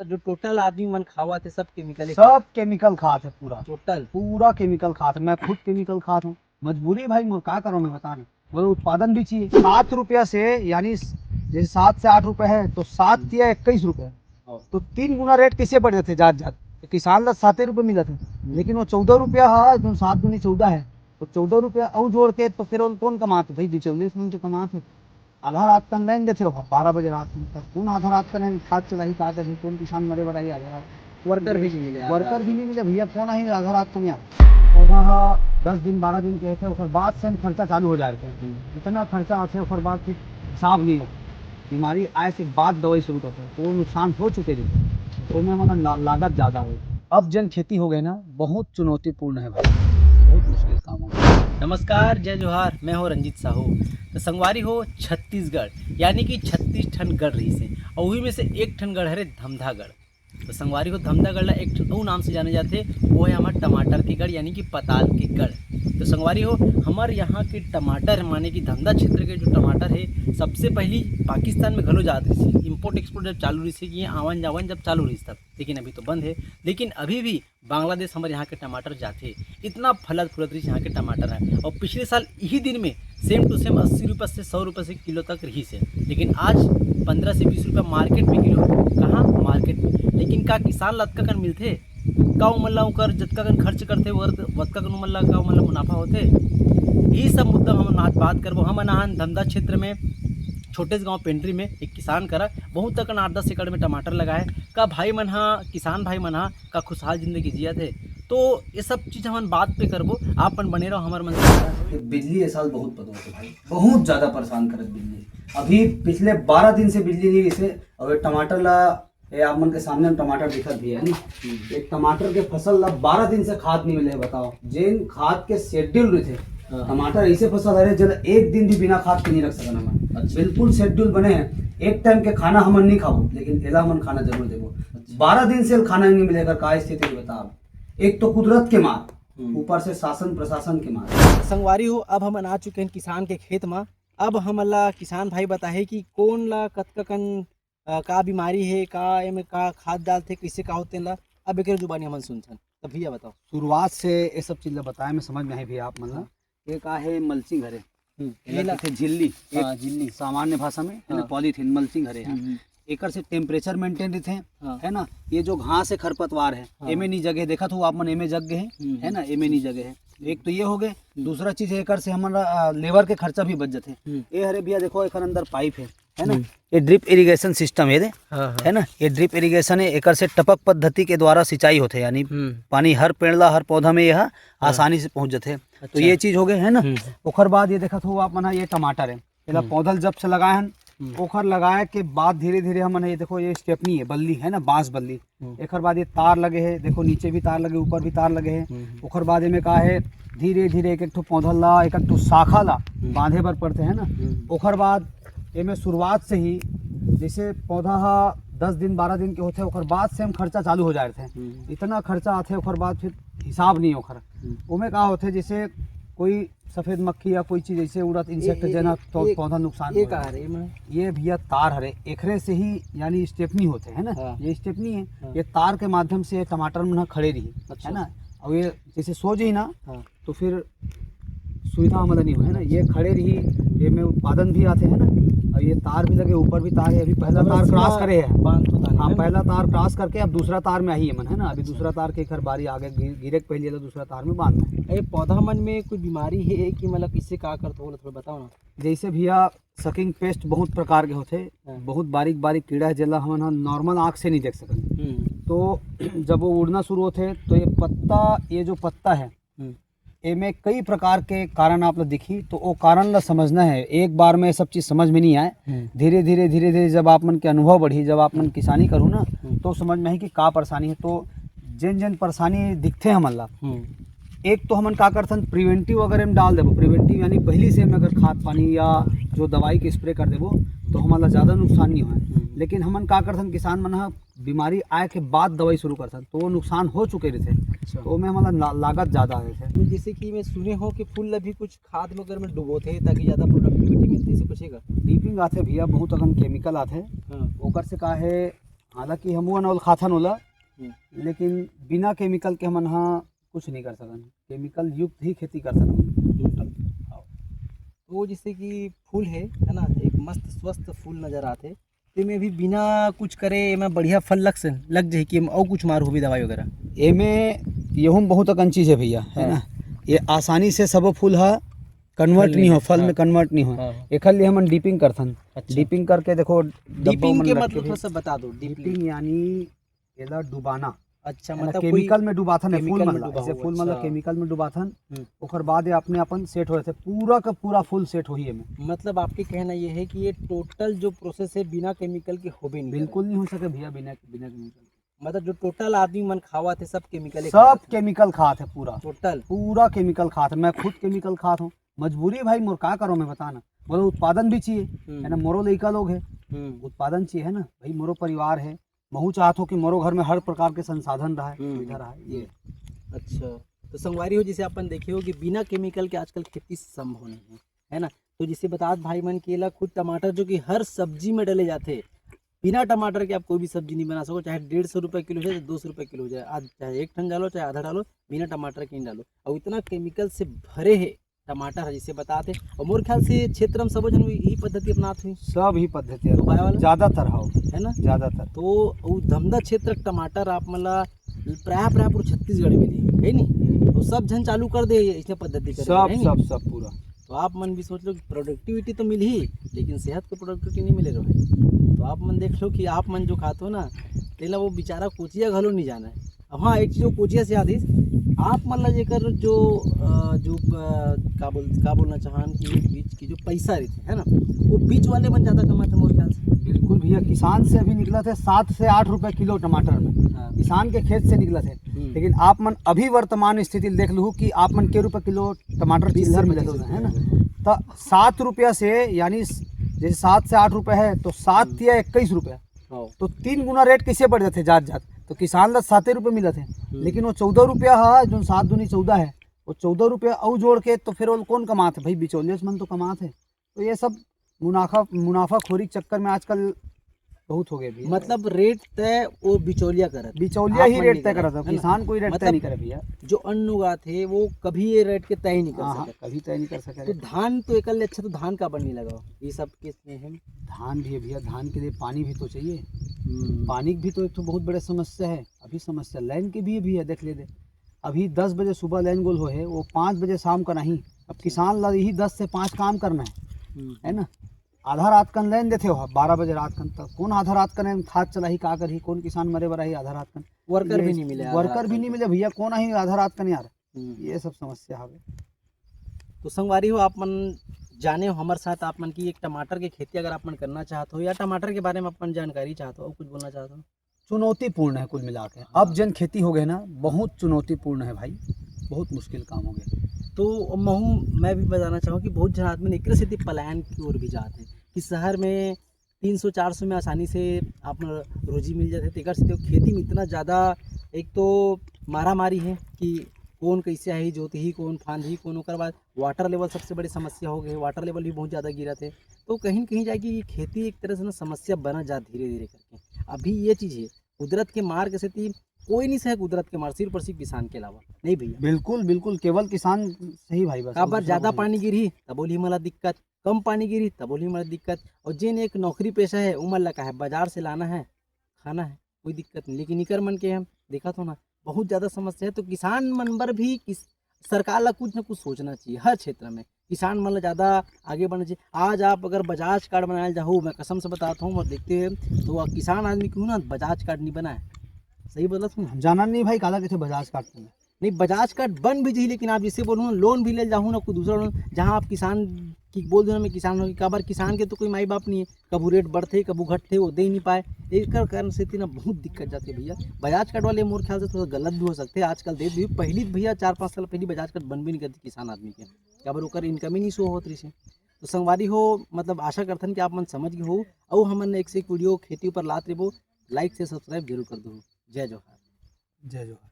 जो टोटल आदमी मन खावत है सब केमिकल सब केमिकल खात है, पूरा टोटल पूरा केमिकल खात है। मैं खुद केमिकल खात हूँ, मजबूरी है भाई, मैं क्या करूँ, मैं बता नहीं। वो उत्पादन भी चाहिए। 7 रुपया से, यानी जैसे 7 से 8 रुपए है तो 7 या 21 रुपए, तो 3 गुना रेट कैसे बढ़ जाते जात जात। किसान ला 7 रुपए मिलत है, लेकिन वो 14 रुपया है, जो 7 दूनी 14 है, तो 14 रुपया और जोड़ के तो फिर वो कौन कमाते भाई, 40 कमाते। आधा रात का लाइन देते हो, 12 बजे रात तक कौन आधा रात का लाइन खाद चलाई, का करी, कौन किसान मरे बढ़ाई आधा रात। वर्कर भी नहीं मिले वर्कर भी नहीं मिले भैया, कौन आई आधा रात को नहीं आता। पौधा 10 दिन 12 दिन के थे, उसके बाद से खर्चा चालू हो जाते हैं। इतना खर्चा आते हैं, उसके बाद फिर हिसाब नहीं होता। बीमारी आए से बाद दवाई शुरू करते हैं, तो वो नुकसान हो चुके थे, तो उनमें हमारा लागत ज़्यादा हुई। अब जन खेती हो गई ना, बहुत चुनौतीपूर्ण है भाई, बहुत मुश्किल काम है। नमस्कार, जय जोहार। मैं हूँ रंजीत साहू। तो संगवारी हो छत्तीसगढ़, यानी कि 36 ठन गढ़ रही से, और वही में से एक ठन गढ़ है धमधागढ़। तो संगवारी हो धमधागढ़ ला एक ठन नाम से जाने जाते, वो है हमारे टमाटर के गढ़, यानी कि पताल के गढ़। तो संगवारी हो हमारे यहाँ के टमाटर, माने कि धमधा क्षेत्र के जो टमाटर है, सबसे पहली पाकिस्तान में घलो जात रही थी। इम्पोर्ट एक्सपोर्ट जब चालू रही थी, कि आवन जावन जब चालू रही तब, लेकिन अभी तो बंद है। लेकिन अभी भी बांग्लादेश हमारे यहाँ के टमाटर जाते, इतना फलत फूलत रही यहाँ के टमाटर है। और पिछले साल यही दिन में सेम टू सेम 80 रुपये से 100 रुपये से किलो तक रही से, लेकिन आज 15 से 20 रुपये मार्केट में किलो। कहाँ मार्केट में, लेकिन का किसान लतका कन मिलते, का उमल्ला उकर जतका कन खर्च करते वतका कन उमल्ला का उमल्ला मुनाफा होते। यही सब मुद्दा हम बात करबो। हम अनाहन धमधा क्षेत्र में छोटे से गांव पेंट्री में एक किसान करा बहुत तक 8-10 एकड़ में टमाटर लगाए। का भाई मन हा, किसान भाई मन हा का खुशहाल जिंदगी जिया थे। तो ये सब चीज़ हम बात पे करबो, आप मन बने रहो हमारे मन से। बिजली ये साल बहुत बदल है भाई, बहुत ज़्यादा परेशान करत बिजली। अभी पिछले 12 दिन से बिजली नहीं इसे, और टमाटर ला ये आप मन के सामने हम टमाटर दिखत भी है नहीं। एक टमाटर के फसल ला 12 दिन से खाद नहीं मिले। बताओ, जिन खाद के शेड्यूल रहे थे, टमाटर ऐसे फसल है जब एक दिन भी बिना खाद के नहीं रख सकना हम। अच्छा। बिल्कुल शेड्यूल बने हैं, एक टाइम के खाना हमन नहीं खाओ, लेकिन एला हमन खाना जरूर देवो। 12 दिन से खाना नहीं मिलेगा, का स्थिति बताओ। एक तो कुदरत के मार, ऊपर से शासन प्रशासन के मार। संगवारी हो अब हम आ चुके हैं किसान के खेत में। अब हमला किसान भाई बताहे कि कौन ला कतका कन का बीमारी है, का एमे का खाद डालते, कैसे का होते ला। अब एक जुबानी हमन सुनथन, तब भैया बताओ। शुरुआत से ये सब चीज़ बताया मैं समझ में आई भैया आप मतलब। ये का है मल्चिंग घरे, झिल्ली, हाँ, झिल्ली सामान्य भाषा में हाँ। पॉलीथीन मल्चिंग घरे है। एकर से टेम्परेचर मेंटेन रहते हैं, हाँ। है ना। ये जो घास है खरपतवार है, हाँ। एमे नहीं जगह देखा तो आप मन एमे जगह है ना, एमे नहीं जगह है। एक तो ये हो गए। दूसरा चीज है, एकर से हमारा लेबर के खर्चा भी बच जाते हैं। ये हरे भैया देखो, एकर अंदर पाइप है ना। ये ड्रिप इरिगेशन सिस्टम है, है ना। ये ड्रिप इरिगेशन है, एकर से टपक पद्धति के द्वारा सिंचाई होते, यानी पानी हर पेड़ ला हर पौधा में यह आसानी से पहुंच जाते हैं। तो ये चीज हो गए है ना। ओखर बाद ये देखा तो आप मना, ये टमाटर है, पहला पौधल जब से लगाए हैं, ओखर लगाए के बाद धीरे धीरे हम ये देखो, ये स्टेपनी है, बल्ली है ना, बांस बल्ली। एक बाद ये तार लगे है, देखो नीचे भी तार लगे, ऊपर भी तार लगे है। ओखर बाद में का है, धीरे धीरे एक एक पौधा ला, एक एक शाखा ला बांधे बर पड़ते है ना। ओखर बाद एमे शुरुआत से ही जैसे पौधा 10 दिन 12 दिन के होते, ओखर बाद से हम खर्चा चालू हो जाते हैं। इतना खर्चा आते, ओखर बाद फिर हिसाब नहीं ओखर उमें का होते। जैसे कोई सफेद मक्खी या कोई चीज ऐसे उड़त, इंसेक्ट जना, तो पौधा नुकसान ये हो का जाता है। है ये भैया तार हरे, एकरे से ही यानी स्टेपनी होते है ना। हाँ। ये स्टेपनी है। हाँ। ये तार के माध्यम से टमाटर में खड़े रही, अच्छा। है ना। और ये जैसे सो जाई ना, हाँ। तो फिर सुविधा हमारा नहीं हो, है ना। ये खड़े रही, ये में उत्पादन भी आते हैं ना। और ये तार भी लगे, ऊपर भी तार है। अभी पहला तार क्रॉस करे है, हाँ, पहला तार क्रॉस करके अब दूसरा तार में आई है मन, है ना। अभी दूसरा तार के घर बारी आगे गिरे के पहले दूसरा तार में बांधना है। ये पौधा मन में कोई बीमारी है कि मतलब किससे का करते हो, थोड़ा बताओ ना। जैसे भैया सकिंग पेस्ट बहुत प्रकार के होते, हाँ। बहुत बारीक बारीक कीड़ा है, जिला हम नॉर्मल आँख से नहीं देख सकते। तो जब वो उड़ना शुरू होते, तो ये पत्ता, ये जो पत्ता है, इनमें कई प्रकार के कारण आप लोग दिखी, तो वो कारण ला समझना है। एक बार में सब चीज़ समझ में नहीं आए, धीरे धीरे जब आप मन के अनुभव बढ़ी, जब आप मन किसानी करूँ ना, तो समझ में आई कि का परेशानी है। तो जिन जिन परेशानी दिखते हमन ला, एक तो हमन का करथन, प्रिवेंटिव अगर हम डाल देबो, प्रिवेंटिव यानी पहली से हम अगर खाद पानी या जो दवाई के स्प्रे कर देबो, तो हमारा ज़्यादा नुकसान नहीं होए। लेकिन हमन का करथन, किसान मन बीमारी आए के बाद दवाई शुरू करथन, तो वो नुकसान हो चुके रहते। अच्छा। तो में हमारा लागत ज़्यादा आए थे। जैसे कि मैं सुने हो कि फूल ला भी कुछ खाद वगैरह में डुबोते हैं ताकि ज़्यादा प्रोडक्टिविटी मिलती है, कुछ है का? डीपिंग आते भैया, बहुत अगन केमिकल आते, हाँ। ओकर से का है, हालांकि हम वो खाथन होला, लेकिन बिना केमिकल के हम यहाँ कुछ नहीं कर सकन, केमिकल युक्त ही खेती कर सकन। तो जैसे कि फूल है ना, एक मस्त स्वस्थ फूल नज़र आते, ते में भी बिना कुछ करे में बढ़िया फल लग जाए कि और कुछ मार हो भी दवाई वगैरह। एमे येहू बहुत अकन चीज़ है भैया, है ना। ये आसानी से सब फूल हा कन्वर्ट नहीं हो, फल में कन्वर्ट नहीं हो। एक लिए हम डीपिंग करथन। डीपिंग करके देखो, डीपिंग के मतलब थोड़ा सा बता दो। डीपिंग यानी एला डुबाना। अच्छा, मतलब केमिकल में डुबाथन है फूल मतलब, डुबा ऐसे हुआ, फूल मतलब अच्छा। केमिकल में डुबाथन, ओकर बाद ये अपने अपन सेट होए थे, पूरा का पूरा फूल सेट होई है में। मतलब आपके कहना ये है कि ये टोटल जो प्रोसेस है बिना केमिकल के हो भी नहीं, बिल्कुल नहीं हो सके भैया बिना बिना केमिकल। मतलब जो टोटल आदमी मन खावा थे सब केमिकल, सब केमिकल खाते पूरा, टोटल पूरा केमिकल खाते। मैं खुद केमिकल खाता हूँ, मजबूरी भाई, मोर का करो मैं बताना, बोलो उत्पादन भी चाहिए, है ना। मोरो लड़का लोग है, उत्पादन चाहिए, है ना भाई। मोरो परिवार है, महू चाहत हो कि मोरो घर में हर प्रकार के संसाधन रहा है, सुविधा रहा है ये। अच्छा, तो संगवारी हो जैसे अपन देखे हो कि बिना केमिकल के आजकल खेती संभव नहीं है ना। तो जिसे बता भाई मन केला खुद टमाटर जो कि हर सब्जी में डले जाते, बिना टमाटर के आप कोई भी सब्जी नहीं बना सको, चाहे 150 रुपये किलो है, 200 रुपये किलो हो जाए, आज चाहे 1 टन डालो चाहे आधा डालो, बिना टमाटर के नहीं डालो। और इतना केमिकल से भरे है टमाटर है जिसे बताते। और मोर ख्याल से क्षेत्र में सब जन यही पद्धति अपनाते हुई, सब ही पद्धति है ज्यादातर हो, है ना ज्यादातर। तो धमदा क्षेत्र टमाटर आप मतलब प्राय पूरा छत्तीसगढ़ में है नहीं, तो सब जन चालू कर दे ऐसे पद्धति करे, सब पूरा। तो आप मन भी सोच लो कि प्रोडक्टिविटी तो मिल ही, लेकिन सेहत को प्रोडक्टिविटी नहीं मिलेगा भाई। तो आप मन देख लो कि आप मन जो खाते हो ना, तेला वो बेचारा कोचिया घलो नहीं जाना है। अब हाँ, एक चीज़ कोचिया से आदिस आप मतलब जेकर जो का बोलना चाहन कि बीच की जो पैसा रहती है ना, वो बीच वाले मन ज़्यादा कमाते मोर ख्याल से। बिल्कुल भैया, किसान से अभी निकला थे 7 से 8 रुपए किलो टमाटर में, हाँ। किसान के खेत से निकला थे। लेकिन आप मन अभी वर्तमान स्थिति देख लूँ कि आप मन के रुपए किलो टमाटर चिल्लर में देते है ना, तो 7 रुपया से, यानी जैसे 7 से 8 रुपए है तो 7 या 21 रुपया, तो 3 गुना रेट कैसे बढ़ जाते जात। तो किसान ला 7 रुपये मिलत है, लेकिन वो 14 रुपया है, जो 7 दूनी 14 है, वो 14 रुपया और जोड़ के तो फिर वो कौन कमाते भाई, बिचौलिया मन तो कमाते। तो ये सब मुनाफाखोरी चक्कर में आजकल बहुत हो गए भैया। मतलब रेट तय वो बिचौलिया करत, बिचौलिया ही रेट तय करता, किसान कोई रेट तय नहीं करे भैया। जो अन्न उगाते वो कभी ये रेट के तय नहीं कर सके, कभी तय नहीं कर सके। तो धान तो एकल अच्छा, तो धान का बन नहीं लगाओ ये सब किस में है। धान भी है भैया, धान के लिए पानी भी तो चाहिए, पानी भी तो एक तो बहुत बड़ी समस्या है। अभी समस्या लाइन की भी है, देख ले दे, अभी 10 बजे सुबह लाइन गोल हो है, वो 5 बजे शाम का नहीं। अब किसान ला यही 10 से 5 काम करना है ना। आधा रात कन लाइन देते हो, 12 बजे रात कन तक कौन आधा रात कन खाद चला ही का कर ही, कौन किसान मरे बरा ही आधा रात कन, वर्कर भी नहीं मिले, वर्कर भी नहीं मिले भैया, कौन ही आधा रात कन यार। ये सब समस्या है। तो संगवारी हो आप मन जाने हो हमारे साथ, आप मन की एक टमाटर की खेती अगर आप मन करना चाहते हो या टमाटर के बारे में अपन जानकारी चाहते हो और कुछ बोलना चाहते हो। चुनौतीपूर्ण है कुल मिला के। अब जन खेती हो गए ना, बहुत चुनौतीपूर्ण है भाई, बहुत मुश्किल काम हो गया। तो मैं भी बताना चाहूँ कि बहुत जन आदमी एक से पलायन की ओर भी जाते हैं कि शहर में 300-400 में आसानी से आप रोजी मिल जाते, तेकर से खेती में इतना ज़्यादा एक तो मारामारी है कि कौन कैसे आई जोत ही, कौन फांद ही, कौन ओकर बाद वाटर लेवल सबसे बड़ी समस्या हो गई, वाटर लेवल भी बहुत ज़्यादा गिरा थे। तो कहीं कहीं जाएगी ये खेती एक तरह से ना समस्या बना जा धीरे धीरे करके। अभी ये चीज़ है कुदरत के मार के स्थिति कोई नहीं सहे, कुदरत के मार सिर्फ और सिर्फ किसान के अलावा नहीं भैया। बिल्कुल बिल्कुल, केवल किसान सही भाई। बस काबर ज़्यादा पानी गिरी तब बोली मला दिक्कत, कम पानी गिरी तब बोली मला दिक्कत। और जिन एक नौकरी पेशा है उमर लगा है, बाजार से लाना है खाना है कोई दिक्कत नहीं, लेकिन निकर मन के हम देखा तो ना बहुत ज़्यादा समस्या है। तो किसान मन पर भी सरकार ला कुछ ना कुछ सोचना चाहिए, हर क्षेत्र में किसान मन ला ज़्यादा आगे बढ़ना चाहिए। आज आप अगर बजाज कार्ड बनाए जाओ, मैं कसम से बताता हूँ और देखते हैं तो किसान आदमी क्यों ना बजाज कार्ड नहीं बनाए, सही बोला तुम। जाना नहीं भाई काला कैसे बजाज कार्ड नहीं, बजाज कार्ड बन भी चाहिए, लेकिन आप जिससे बोलूँ ना लोन भी ले जाऊँ ना कोई दूसरा लोन, जहाँ आप किसान की बोल दो ना मैं किसान हूँ, काबर किसान के तो कोई माई बाप नहीं है, कबू रेट बढ़ते कबू घटते वो दे ही नहीं पाए, एक कारण से ना बहुत दिक्कत जाती है भैया। बजाज कार्ड वाले मोर ख्याल से थोड़ा गलत भी हो सकते हैं, आजकल दे दी पहली भैया 4-5 साल पहले बजाज कार्ड बन भी नहीं करती किसान आदमी के, काबर ओकर इनकम ही नहीं शो होती से। तो संगवारी हो मतलब आशा करथन कि आप मन समझ गए हो और हमन एक से एक वीडियो खेती ऊपर लात रेबो, लाइक से सब्सक्राइब जरूर कर दो। जय जोहार। जय जोहार।